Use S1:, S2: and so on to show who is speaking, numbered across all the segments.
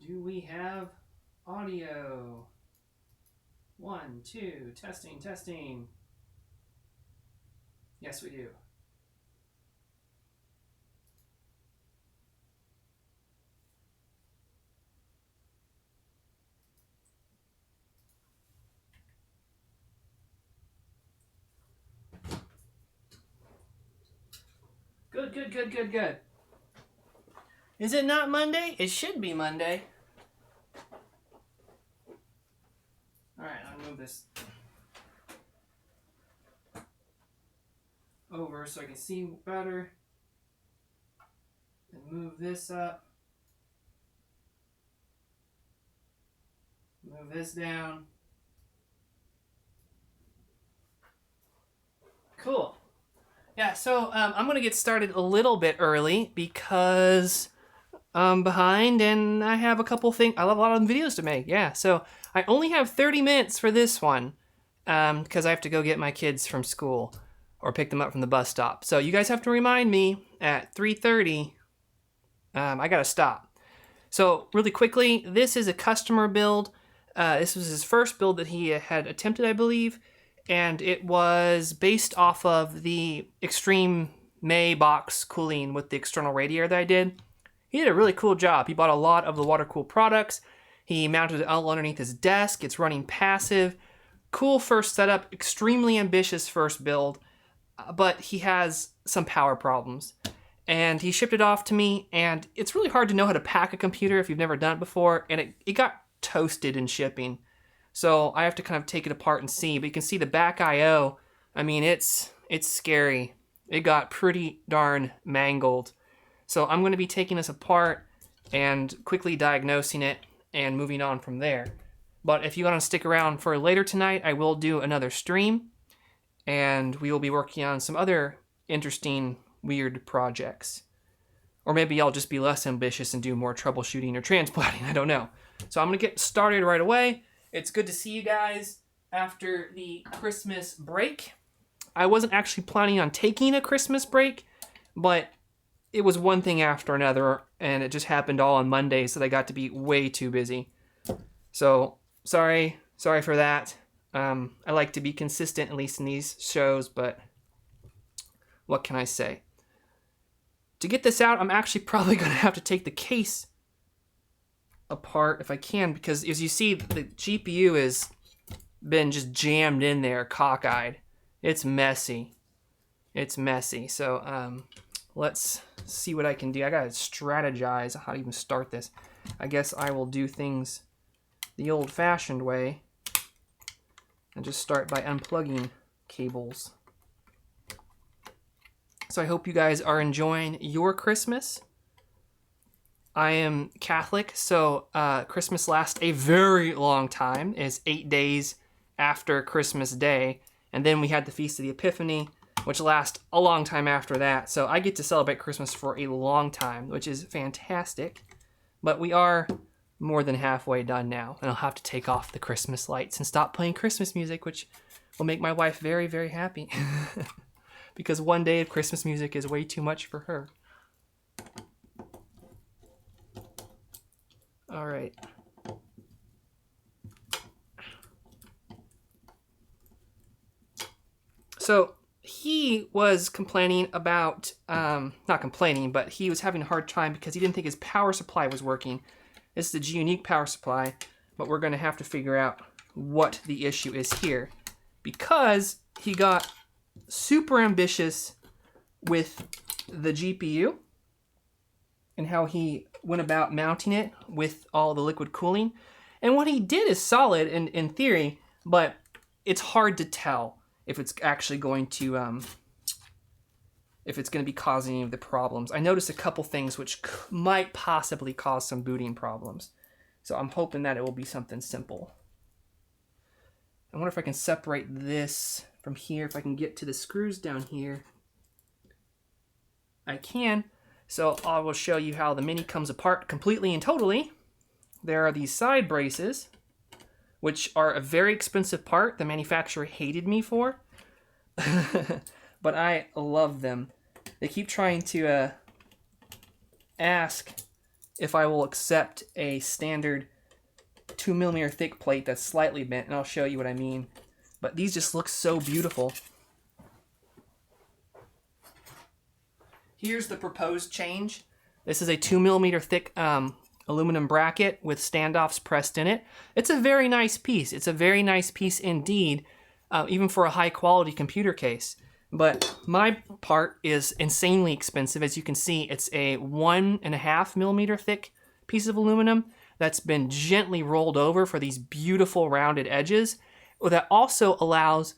S1: Do we have audio? 1, 2, testing, testing. Yes, we do. Good, good, good, good, good. Is it not Monday? It should be Monday. Alright, I'll move this over so I can see better. And move this up. Move this down. Cool. Yeah, so I'm going to get started a little bit early because I'm behind and I have a couple things. I have a lot of videos to make. Yeah, so I only have 30 minutes for this one because I have to go get my kids from school or pick them up from the bus stop. So you guys have to remind me at 3:30. I got to stop. So really quickly, this is a customer build. This was his first build that he had attempted, I believe. And it was based off of the Extreme May box cooling with the external radiator that I did. He did a really cool job. He bought a lot of the water-cooled products. He mounted it all underneath his desk. It's running passive. Cool first setup, extremely ambitious first build, but he has some power problems. And he shipped it off to me, and it's really hard to know how to pack a computer if you've never done it before, and it got toasted in shipping. So I have to kind of take it apart and see, but you can see the back I/O. I mean, it's scary. It got pretty darn mangled. So I'm going to be taking this apart and quickly diagnosing it and moving on from there. But if you want to stick around for later tonight, I will do another stream, and we will be working on some other interesting, weird projects. Or maybe I'll just be less ambitious and do more troubleshooting or transplanting. I don't know. So I'm going to get started right away. It's good to see you guys after the Christmas break. I wasn't actually planning on taking a Christmas break, but it was one thing after another, and it just happened all on Monday, so I got to be way too busy. So, sorry for that. I like to be consistent, at least in these shows, but what can I say? To get this out, I'm actually probably going to have to take the case apart if I can, because as you see, the GPU has been just jammed in there, cockeyed. It's messy. So let's see what I can do. I gotta strategize how to even start this. I guess I will do things the old-fashioned way and just start by unplugging cables. So I hope you guys are enjoying your Christmas. I am Catholic, so Christmas lasts a very long time. It's 8 days after Christmas Day, and then we had the Feast of the Epiphany, which lasts a long time after that. So I get to celebrate Christmas for a long time, which is fantastic. But we are more than halfway done now, and I'll have to take off the Christmas lights and stop playing Christmas music, which will make my wife very, very happy. Because one day of Christmas music is way too much for her. All right. So he was complaining about, not complaining, but he was having a hard time because he didn't think his power supply was working. This is the G-Unique power supply, but we're going to have to figure out what the issue is here, because he got super ambitious with the GPU and how he went about mounting it with all the liquid cooling. And what he did is solid in theory, but it's hard to tell if it's actually going to be causing any of the problems. I noticed a couple things which might possibly cause some booting problems. So I'm hoping that it will be something simple. I wonder if I can separate this from here, if I can get to the screws down here. I can. So I will show you how the Mini comes apart completely and totally. There are these side braces, which are a very expensive part the manufacturer hated me for. But I love them. They keep trying to ask if I will accept a standard 2mm thick plate that's slightly bent, and I'll show you what I mean. But these just look so beautiful. Here's the proposed change. This is a 2mm thick aluminum bracket with standoffs pressed in it. It's a very nice piece. It's a very nice piece indeed, even for a high quality computer case. But my part is insanely expensive. As you can see, it's a 1.5mm thick piece of aluminum that's been gently rolled over for these beautiful rounded edges. That also allows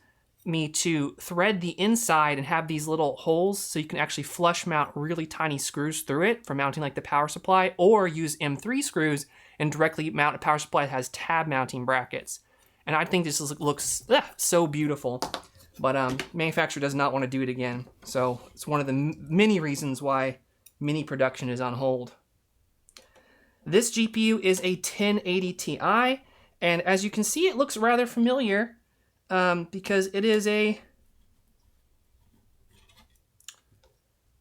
S1: me to thread the inside and have these little holes so you can actually flush mount really tiny screws through it for mounting like the power supply, or use M3 screws and directly mount a power supply that has tab mounting brackets. And I think this looks so beautiful, but manufacturer does not want to do it again. So it's one of the many reasons why mini production is on hold. This GPU is a 1080 Ti, and as you can see, it looks rather familiar. Because it is a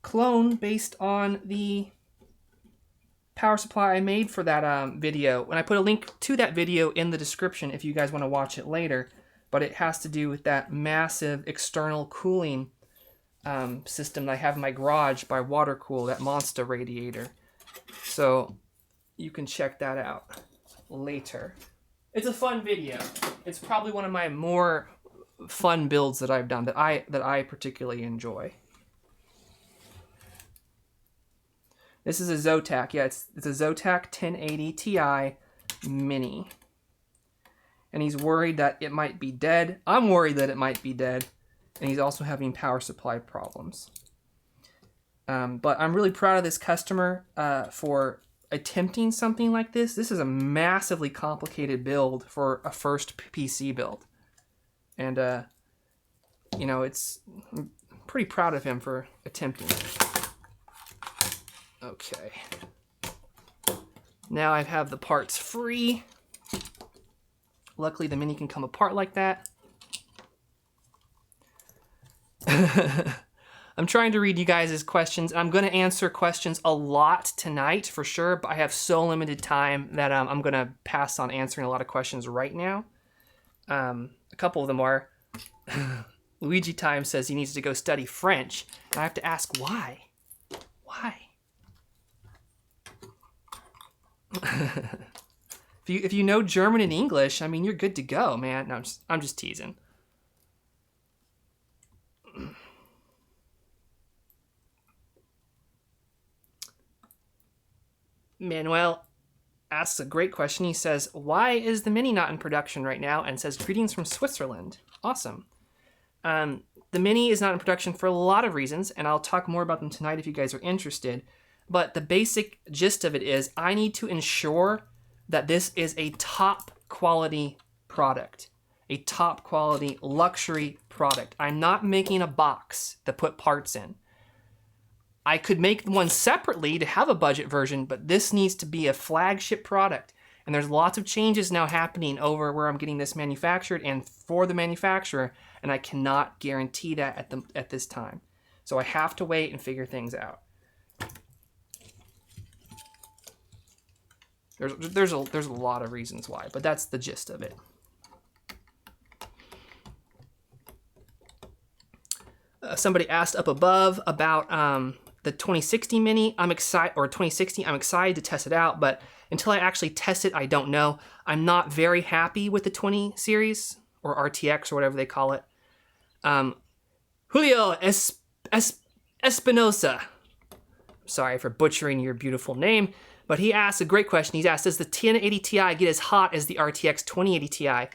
S1: clone based on the power supply I made for that video. And I put a link to that video in the description if you guys want to watch it later. But it has to do with that massive external cooling system that I have in my garage by Watercool, that Monster radiator. So you can check that out later. It's a fun video. It's probably one of my more fun builds that I've done that I particularly enjoy. This is a Zotac. Yeah, it's a Zotac 1080 Ti Mini. And he's worried that it might be dead. I'm worried that it might be dead. And he's also having power supply problems. But I'm really proud of this customer for attempting something like this. This is a massively complicated build for a first PC build. And, you know, I'm pretty proud of him for attempting it. Okay. Now I have the parts free. Luckily the Mini can come apart like that. I'm trying to read you guys' questions. I'm going to answer questions a lot tonight for sure, but I have so limited time that I'm going to pass on answering a lot of questions right now. A couple of them are, Luigi Time says he needs to go study French. And I have to ask why? Why? If you know German and English, I mean, you're good to go, man. No, I'm just teasing. Manuel asks a great question. He says, why is the Mini not in production right now? And says, greetings from Switzerland. Awesome. The Mini is not in production for a lot of reasons, and I'll talk more about them tonight if you guys are interested. But the basic gist of it is I need to ensure that this is a top quality product, a top quality luxury product. I'm not making a box to put parts in. I could make one separately to have a budget version, but this needs to be a flagship product. And there's lots of changes now happening over where I'm getting this manufactured and for the manufacturer, and I cannot guarantee that at this time. So I have to wait and figure things out. There's a lot of reasons why, but that's the gist of it. Somebody asked up above about the 2060 Mini. I'm excited, or 2060. I'm excited to test it out, but until I actually test it, I don't know. I'm not very happy with the 20 series or RTX or whatever they call it. Julio Espinosa. Sorry for butchering your beautiful name, but he asked a great question. He's asked, does the 1080 Ti get as hot as the RTX 2080 Ti?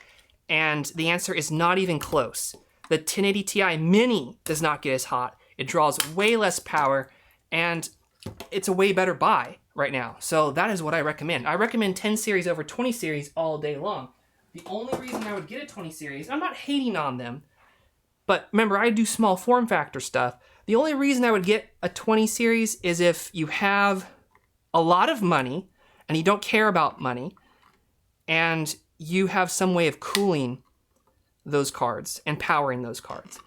S1: And the answer is not even close. The 1080 Ti Mini does not get as hot. It draws way less power, and it's a way better buy right now. So that is what I recommend. I recommend 10 series over 20 series all day long. The only reason I would get a 20 series, I'm not hating on them, but remember, I do small form factor stuff. The only reason I would get a 20 series is if you have a lot of money and you don't care about money and you have some way of cooling those cards and powering those cards.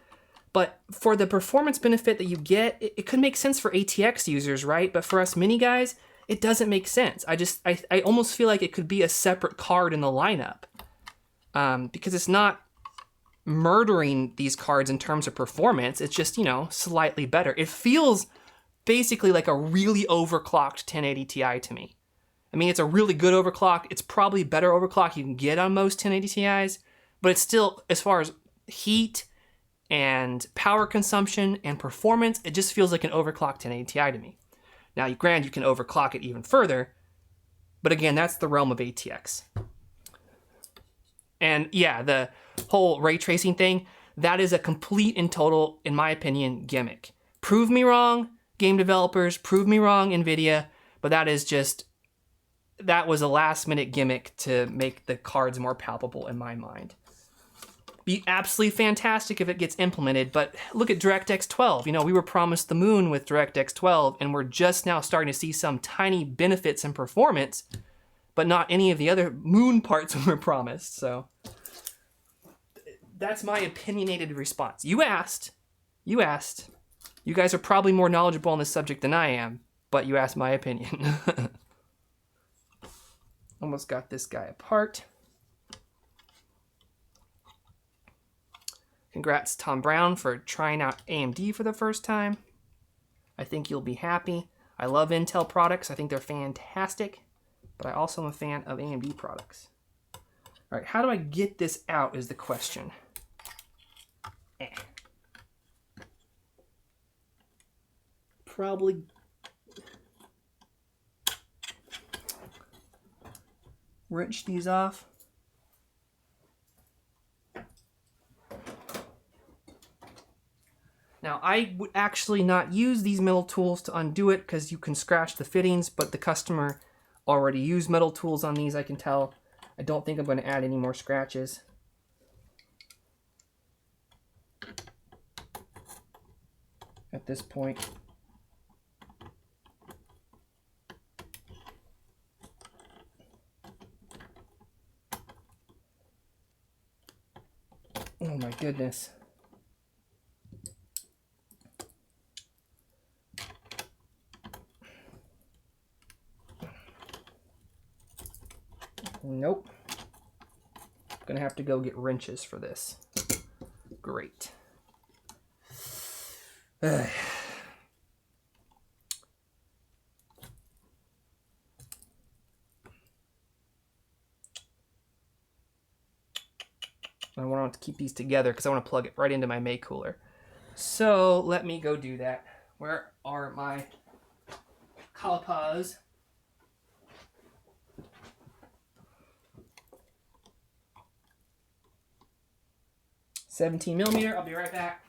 S1: But for the performance benefit that you get, it could make sense for ATX users, right? But for us mini guys, it doesn't make sense. I almost feel like it could be a separate card in the lineup, because it's not murdering these cards in terms of performance. It's just, you know, slightly better. It feels basically like a really overclocked 1080 Ti to me. I mean, it's a really good overclock. It's probably better overclock you can get on most 1080 Ti's, but it's still, as far as heat and power consumption and performance, it just feels like an overclocked 1080 Ti to me. Now, granted, you can overclock it even further, but again, that's the realm of ATX. And yeah, the whole ray tracing thing, that is a complete and total, in my opinion, gimmick. Prove me wrong, game developers, prove me wrong, NVIDIA, but that was a last minute gimmick to make the cards more palpable in my mind. Be absolutely fantastic if it gets implemented, but look at DirectX 12. You know, we were promised the moon with DirectX 12, and we're just now starting to see some tiny benefits in performance, but not any of the other moon parts we were promised. So that's my opinionated response. You asked. You guys are probably more knowledgeable on this subject than I am, but you asked my opinion. Almost got this guy apart. Congrats, Tom Brown, for trying out AMD for the first time. I think you'll be happy. I love Intel products. I think they're fantastic, but I also am a fan of AMD products. All right, how do I get this out is the question. Probably wrench these off. Now, I would actually not use these metal tools to undo it because you can scratch the fittings, but the customer already used metal tools on these, I can tell. I don't think I'm going to add any more scratches. At this point. Oh my goodness. Nope. Gonna have to go get wrenches for this. Great. I want to keep these together because I want to plug it right into my May cooler. So let me go do that. Where are my calipers? 17mm. I'll be right back.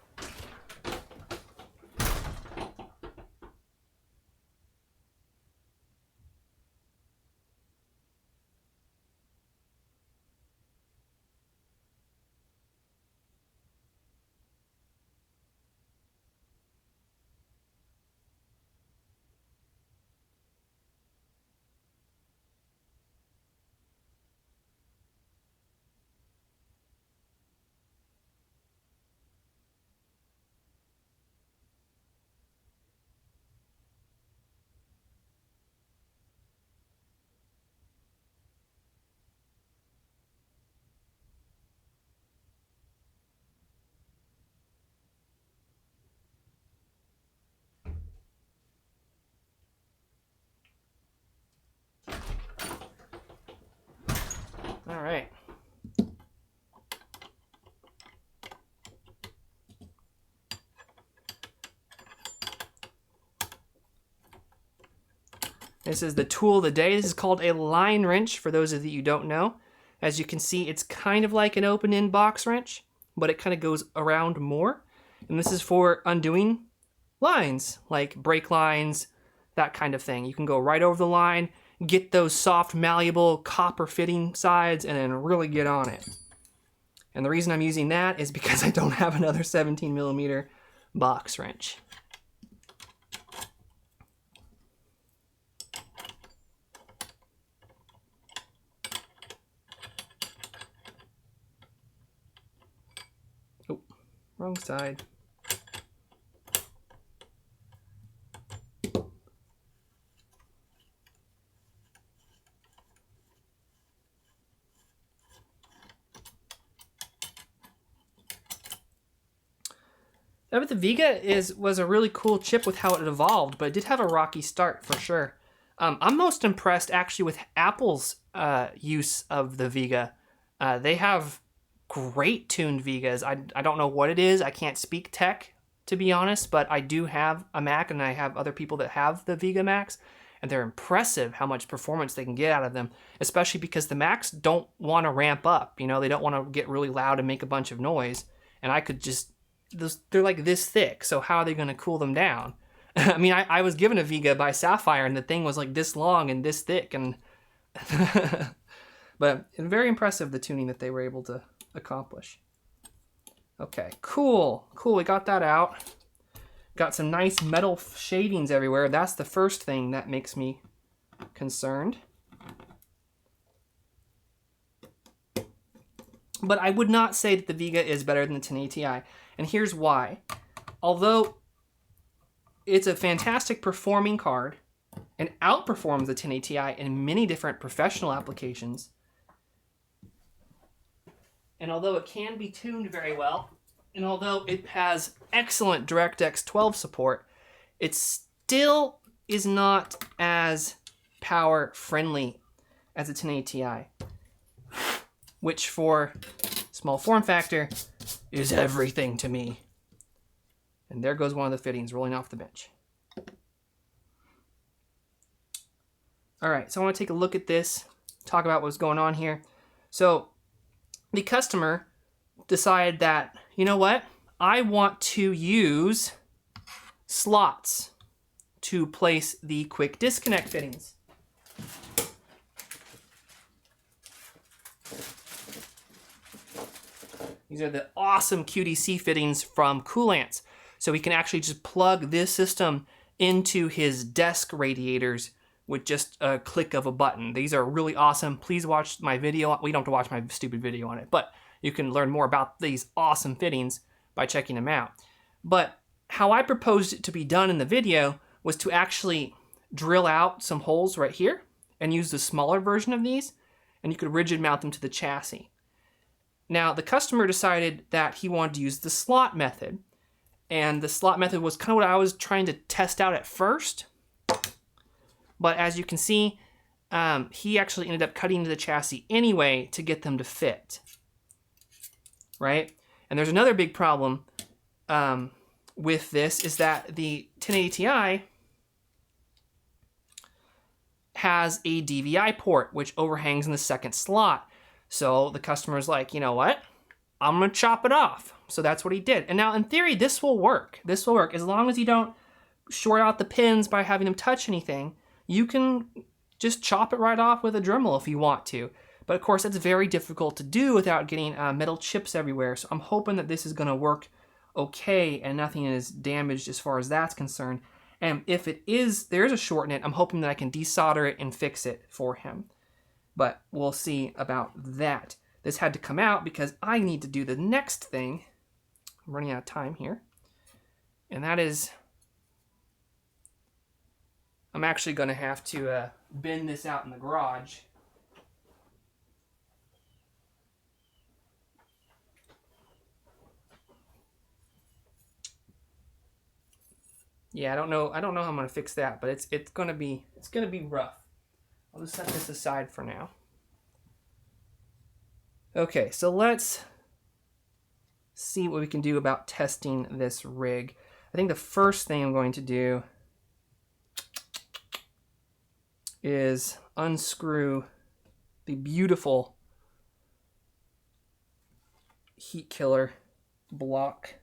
S1: All right. This is the tool of the day. This is called a line wrench, for those of you who don't know. As you can see, it's kind of like an open-end box wrench, but it kind of goes around more. And this is for undoing lines, like brake lines, that kind of thing. You can go right over the line, get those soft, malleable copper fitting sides, and then really get on it. And the reason I'm using that is because I don't have another 17mm box wrench. Oh, wrong side. But the Vega was a really cool chip with how it evolved, but it did have a rocky start for sure. I'm most impressed actually with Apple's use of the Vega. They have great tuned Vegas. I don't know what it is. I can't speak tech, to be honest, but I do have a Mac, and I have other people that have the Vega Macs, and they're impressive how much performance they can get out of them, especially because the Macs don't want to ramp up. You know, they don't want to get really loud and make a bunch of noise, and I could just, they're like this thick, so how are they going to cool them down? I mean, I was given a Vega by Sapphire, and the thing was like this long and this thick, and but very impressive, the tuning that they were able to accomplish. Okay, cool. We got that out. Got some nice metal shadings everywhere. That's the first thing that makes me concerned. But I would not say that the Vega is better than the 1080 Ti, and here's why. Although it's a fantastic performing card and outperforms the 1080 Ti in many different professional applications, and although it can be tuned very well, and although it has excellent DirectX 12 support, it still is not as power friendly as a 1080 Ti, which for small form factor is everything to me. And there goes one of the fittings rolling off the bench. All right, so I want to take a look at this, talk about what's going on here. So the customer decided that, you know what? I want to use slots to place the quick disconnect fittings. These are the awesome QDC fittings from Coolants. So we can actually just plug this system into his desk radiators with just a click of a button. These are really awesome. Please watch my video. Well, you don't have to watch my stupid video on it, but you can learn more about these awesome fittings by checking them out. But how I proposed it to be done in the video was to actually drill out some holes right here and use the smaller version of these, and you could rigid mount them to the chassis. Now, the customer decided that he wanted to use the slot method, and the slot method was kind of what I was trying to test out at first. But as you can see, he actually ended up cutting into the chassis anyway to get them to fit. Right? And there's another big problem with this, is that the 1080 Ti has a DVI port which overhangs in the second slot. So the customer's like, you know what? I'm gonna chop it off. So that's what he did. And now in theory, this will work. This will work as long as you don't short out the pins by having them touch anything. You can just chop it right off with a Dremel if you want to. But of course, that's very difficult to do without getting metal chips everywhere. So I'm hoping that this is gonna work okay and nothing is damaged as far as that's concerned. And if it is, there's a short in it, I'm hoping that I can desolder it and fix it for him. But we'll see about that. This had to come out because I need to do the next thing. I'm running out of time here. And that is, I'm actually going to have to bin this out in the garage. Yeah, I don't know how I'm going to fix that, but it's going to be rough. I'll just set this aside for now. Okay, so let's see what we can do about testing this rig. I think the first thing I'm going to do is unscrew the beautiful heat killer block.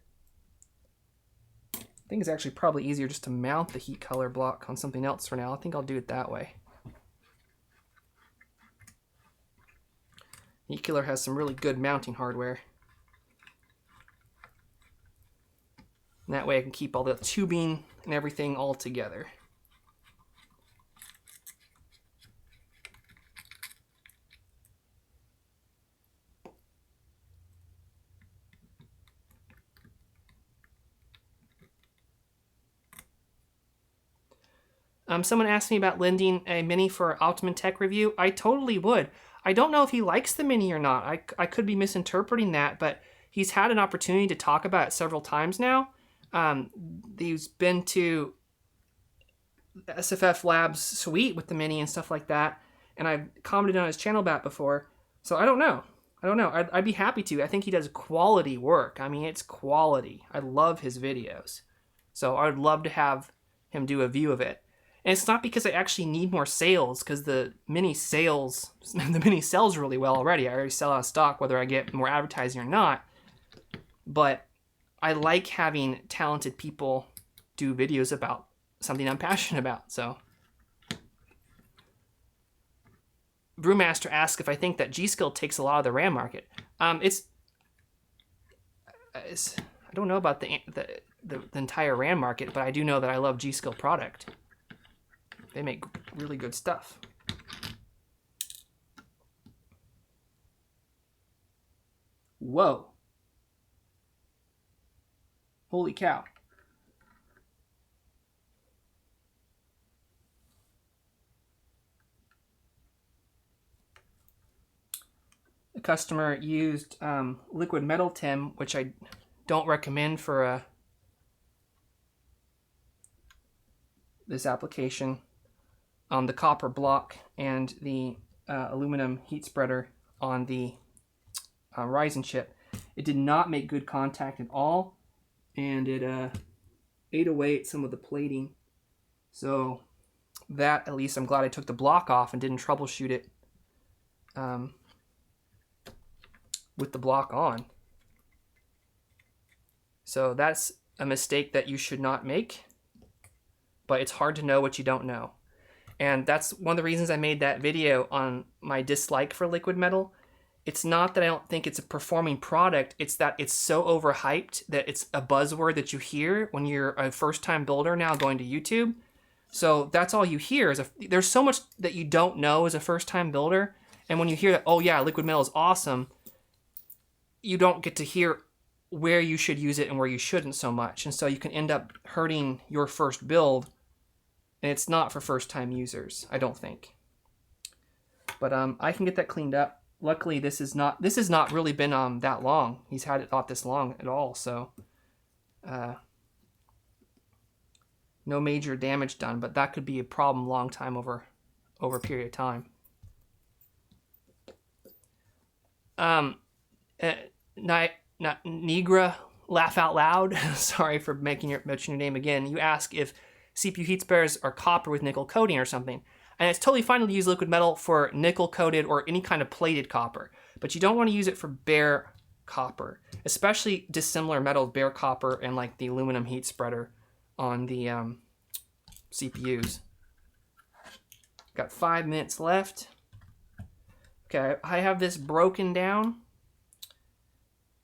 S1: I think it's actually probably easier just to mount the heat color block on something else for now. I think I'll do it that way. Heat killer has some really good mounting hardware. And that way I can keep all the tubing and everything all together. Someone asked me about lending a Mini for Optimum Tech review. I totally would. I don't know if he likes the Mini or not. I could be misinterpreting that, but he's had an opportunity to talk about it several times now. He's been to SFF Labs Suite with the Mini and stuff like that, and I've commented on his channel about before. So I don't know. I'd be happy to. I think he does quality work. I mean, it's quality. I love his videos. So I would love to have him do a view of it. And it's not because I actually need more sales, because the Mini sells really well already. I already sell out of stock whether I get more advertising or not. But I like having talented people do videos about something I'm passionate about. So Brewmaster asks if I think that G-Skill takes a lot of the RAM market. I don't know about the entire RAM market, but I do know that I love G-Skill product. They make really good stuff. Whoa. Holy cow. The customer used liquid metal tin, which I don't recommend for this application, on the copper block and the aluminum heat spreader on the Ryzen chip. It did not make good contact at all, and it ate away at some of the plating. So that, at least I'm glad I took the block off and didn't troubleshoot it with the block on. So that's a mistake that you should not make, but it's hard to know what you don't know. And that's one of the reasons I made that video on my dislike for liquid metal. It's not that I don't think it's a performing product, it's that it's so overhyped that it's a buzzword that you hear when you're a first-time builder now going to YouTube. So that's all you hear. There's so much that you don't know as a first-time builder, and when you hear that, oh yeah, liquid metal is awesome, you don't get to hear where you should use it and where you shouldn't so much. And so you can end up hurting your first build, and it's not for first-time users, I don't think. But I can get that cleaned up. Luckily, this has not really been that long. He's had it not this long at all, so no major damage done. But that could be a problem long time over a period of time. Nigra, laugh out loud. Sorry for mentioning your name again. You ask if CPU heat spreaders are copper with nickel coating or something. And it's totally fine to use liquid metal for nickel coated or any kind of plated copper, but you don't want to use it for bare copper, especially dissimilar metals, bare copper and like the aluminum heat spreader on the CPUs. Got 5 minutes left. Okay, I have this broken down,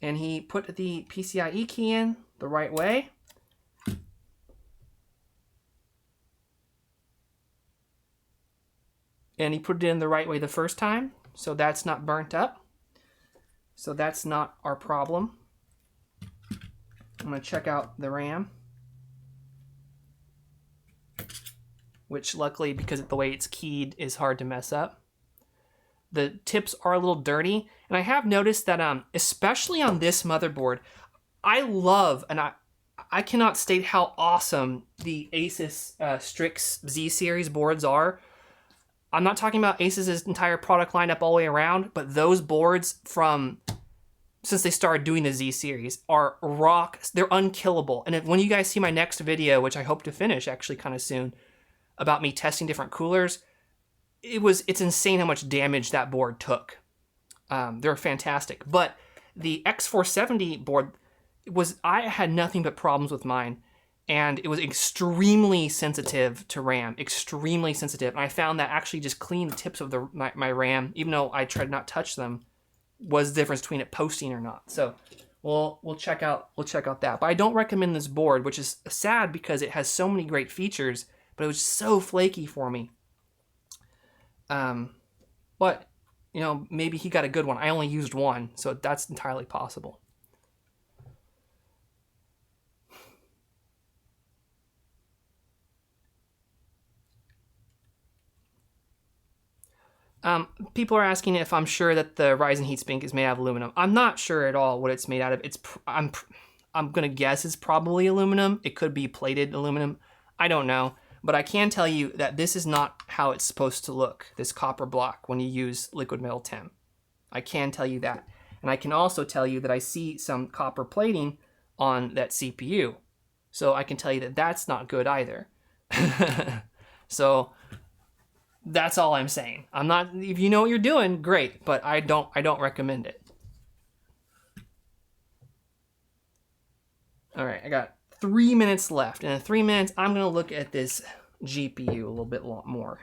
S1: and he put the PCIe key in the right way. And he put it in the right way the first time, so that's not burnt up. So that's not our problem. I'm going to check out the RAM, which luckily, because of the way it's keyed, is hard to mess up. The tips are a little dirty, and I have noticed that especially on this motherboard, I love, and I cannot state how awesome the Asus Strix Z series boards are. I'm not talking about Asus's entire product lineup all the way around, but those boards since they started doing the Z series are they're unkillable. And when you guys see my next video, which I hope to finish actually kind of soon, about me testing different coolers, it's insane how much damage that board took. They're fantastic. But the X470 board I had nothing but problems with mine. And it was extremely sensitive to RAM, extremely sensitive. And I found that actually just cleaning the tips of my RAM, even though I tried not to touch them, was the difference between it posting or not. So we'll check out that. But I don't recommend this board, which is sad because it has so many great features, but it was so flaky for me. But maybe he got a good one. I only used one, so that's entirely possible. People are asking if I'm sure that the Ryzen heat sink is made out of aluminum. I'm not sure at all what it's made out of. I'm going to guess it's probably aluminum. It could be plated aluminum. I don't know. But I can tell you that this is not how it's supposed to look, this copper block, when you use liquid metal TEM. I can tell you that. And I can also tell you that I see some copper plating on that CPU. So I can tell you that that's not good either. So that's all I'm saying. I'm not, if you know what you're doing, great, but I don't recommend it. All right, I got 3 minutes left. And in 3 minutes, I'm going to look at this GPU a little bit more.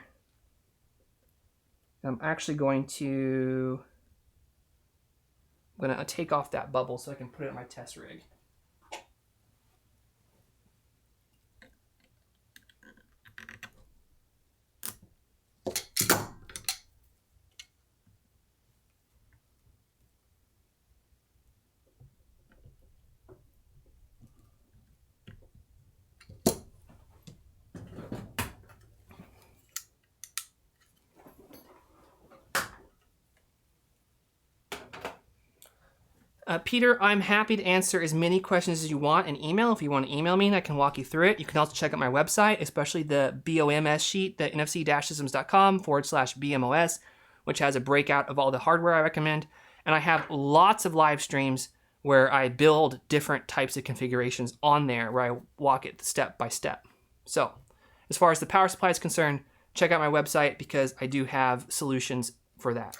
S1: I'm actually going to take off that bubble so I can put it in my test rig. Peter, I'm happy to answer as many questions as you want in email. If you want to email me, I can walk you through it. You can also check out my website, especially the BOMS sheet, the nfc-systems.com/BMOS, which has a breakout of all the hardware I recommend. And I have lots of live streams where I build different types of configurations on there, where I walk it step by step. So as far as the power supply is concerned, check out my website because I do have solutions for that.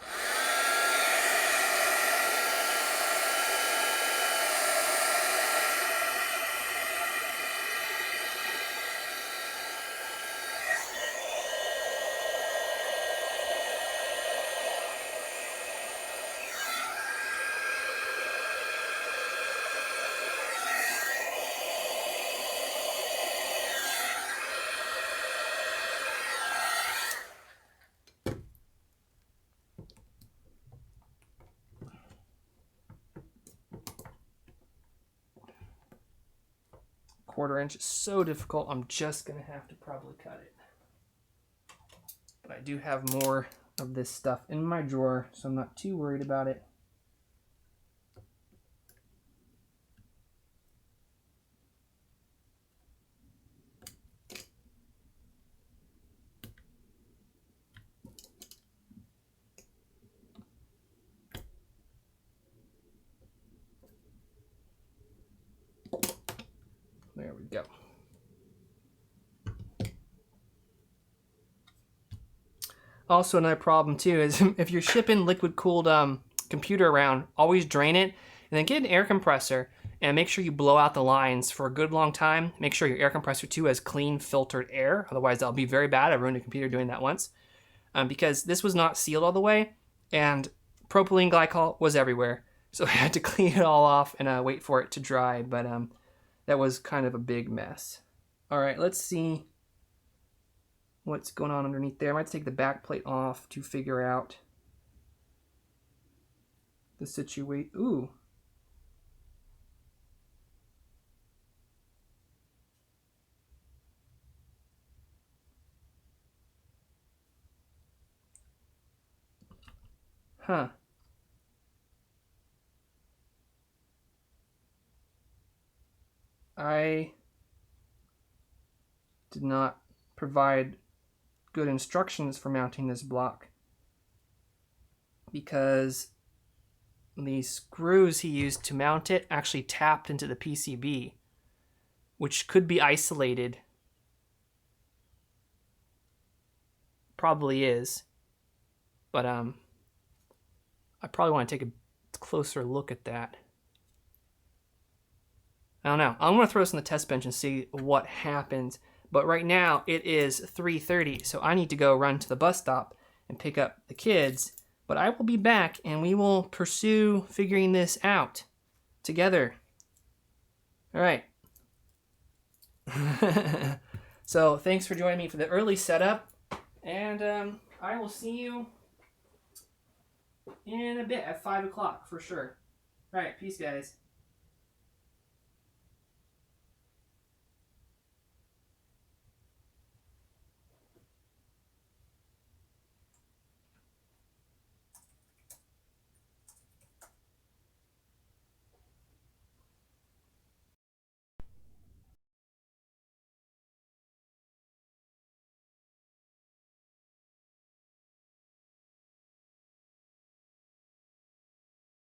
S1: Quarter-inch is so difficult, I'm just going to have to probably cut it. But I do have more of this stuff in my drawer, so I'm not too worried about it. There we go. Also, another problem too is if you're shipping liquid-cooled computer around, always drain it and then get an air compressor and make sure you blow out the lines for a good long time. Make sure your air compressor too has clean filtered air, otherwise that'll be very bad. I ruined a computer doing that once because this was not sealed all the way and propylene glycol was everywhere. So I had to clean it all off and wait for it to dry, but that was kind of a big mess. All right, let's see what's going on underneath there. I might take the back plate off to figure out the situation. Ooh. Huh. I did not provide good instructions for mounting this block because the screws he used to mount it actually tapped into the PCB, which could be isolated. Probably is, but I probably want to take a closer look at that. I don't know. I'm going to throw this on the test bench and see what happens. But right now, it is 3:30, so I need to go run to the bus stop and pick up the kids. But I will be back, and we will pursue figuring this out together. All right. So thanks for joining me for the early setup. And I will see you in a bit at 5 o'clock for sure. All right. Peace, guys.